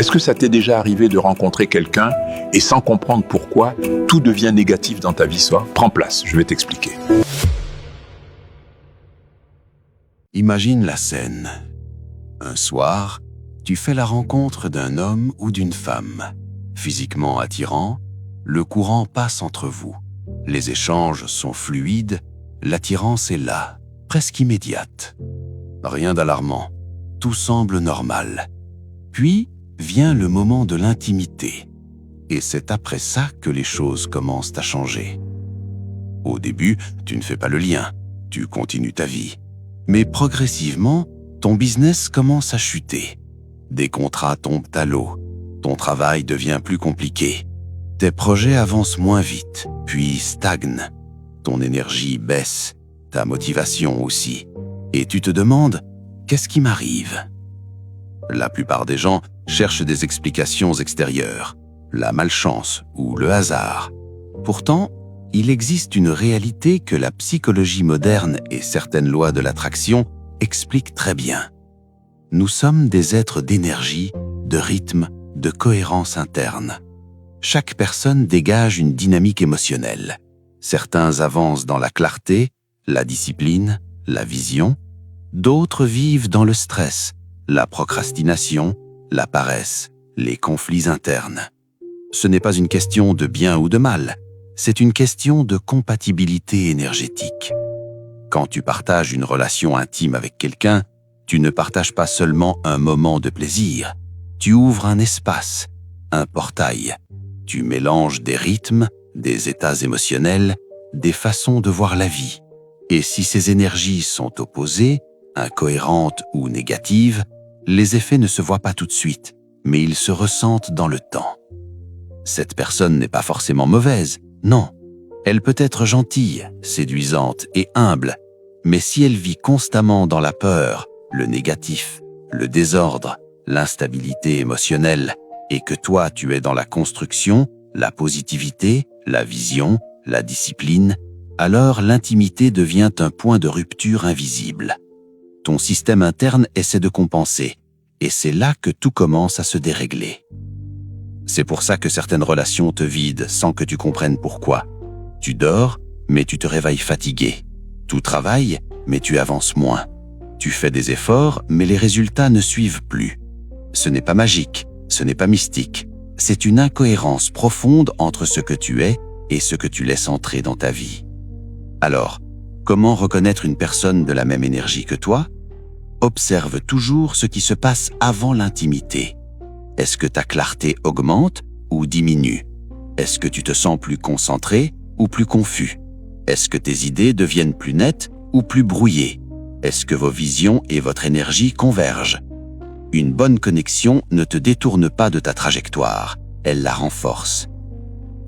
Est-ce que ça t'est déjà arrivé de rencontrer quelqu'un et sans comprendre pourquoi, tout devient négatif dans ta vie? Prends place, je vais t'expliquer. Imagine la scène. Un soir, tu fais la rencontre d'un homme ou d'une femme. Physiquement attirant, le courant passe entre vous. Les échanges sont fluides, l'attirance est là, presque immédiate. Rien d'alarmant, tout semble normal. Puis vient le moment de l'intimité. Et c'est après ça que les choses commencent à changer. Au début, tu ne fais pas le lien, tu continues ta vie. Mais progressivement, ton business commence à chuter. Des contrats tombent à l'eau, ton travail devient plus compliqué. Tes projets avancent moins vite, puis stagnent. Ton énergie baisse, ta motivation aussi. Et tu te demandes, qu'est-ce qui m'arrive? La plupart des gens cherchent des explications extérieures, la malchance ou le hasard. Pourtant, il existe une réalité que la psychologie moderne et certaines lois de l'attraction expliquent très bien. Nous sommes des êtres d'énergie, de rythme, de cohérence interne. Chaque personne dégage une dynamique émotionnelle. Certains avancent dans la clarté, la discipline, la vision. D'autres vivent dans le stress, la procrastination, la paresse, les conflits internes. Ce n'est pas une question de bien ou de mal, c'est une question de compatibilité énergétique. Quand tu partages une relation intime avec quelqu'un, tu ne partages pas seulement un moment de plaisir, tu ouvres un espace, un portail. Tu mélanges des rythmes, des états émotionnels, des façons de voir la vie. Et si ces énergies sont opposées, incohérentes ou négatives, les effets ne se voient pas tout de suite, mais ils se ressentent dans le temps. Cette personne n'est pas forcément mauvaise, non. Elle peut être gentille, séduisante et humble, mais si elle vit constamment dans la peur, le négatif, le désordre, l'instabilité émotionnelle, et que toi tu es dans la construction, la positivité, la vision, la discipline, alors l'intimité devient un point de rupture invisible. Ton système interne essaie de compenser, et c'est là que tout commence à se dérégler. C'est pour ça que certaines relations te vident sans que tu comprennes pourquoi. Tu dors, mais tu te réveilles fatigué. Tu travailles, mais tu avances moins. Tu fais des efforts, mais les résultats ne suivent plus. Ce n'est pas magique, ce n'est pas mystique. C'est une incohérence profonde entre ce que tu es et ce que tu laisses entrer dans ta vie. Alors, comment reconnaître une personne de la même énergie que toi? Observe toujours ce qui se passe avant l'intimité. Est-ce que ta clarté augmente ou diminue? Est-ce que tu te sens plus concentré ou plus confus? Est-ce que tes idées deviennent plus nettes ou plus brouillées? Est-ce que vos visions et votre énergie convergent? Une bonne connexion ne te détourne pas de ta trajectoire, elle la renforce.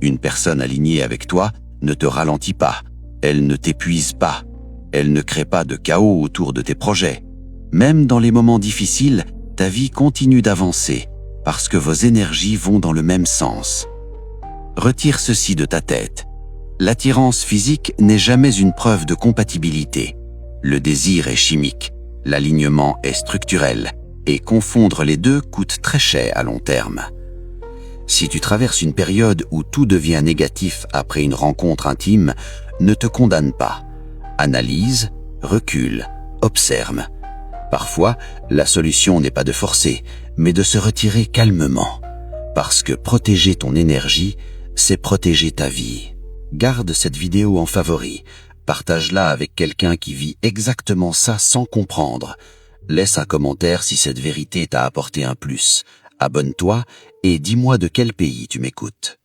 Une personne alignée avec toi ne te ralentit pas, elle ne t'épuise pas, elle ne crée pas de chaos autour de tes projets. Même dans les moments difficiles, ta vie continue d'avancer parce que vos énergies vont dans le même sens. Retire ceci de ta tête. L'attirance physique n'est jamais une preuve de compatibilité. Le désir est chimique, l'alignement est structurel, et confondre les deux coûte très cher à long terme. Si tu traverses une période où tout devient négatif après une rencontre intime, ne te condamne pas. Analyse, recule, observe. Parfois, la solution n'est pas de forcer, mais de se retirer calmement. Parce que protéger ton énergie, c'est protéger ta vie. Garde cette vidéo en favori. Partage-la avec quelqu'un qui vit exactement ça sans comprendre. Laisse un commentaire si cette vérité t'a apporté un plus. Abonne-toi et dis-moi de quel pays tu m'écoutes.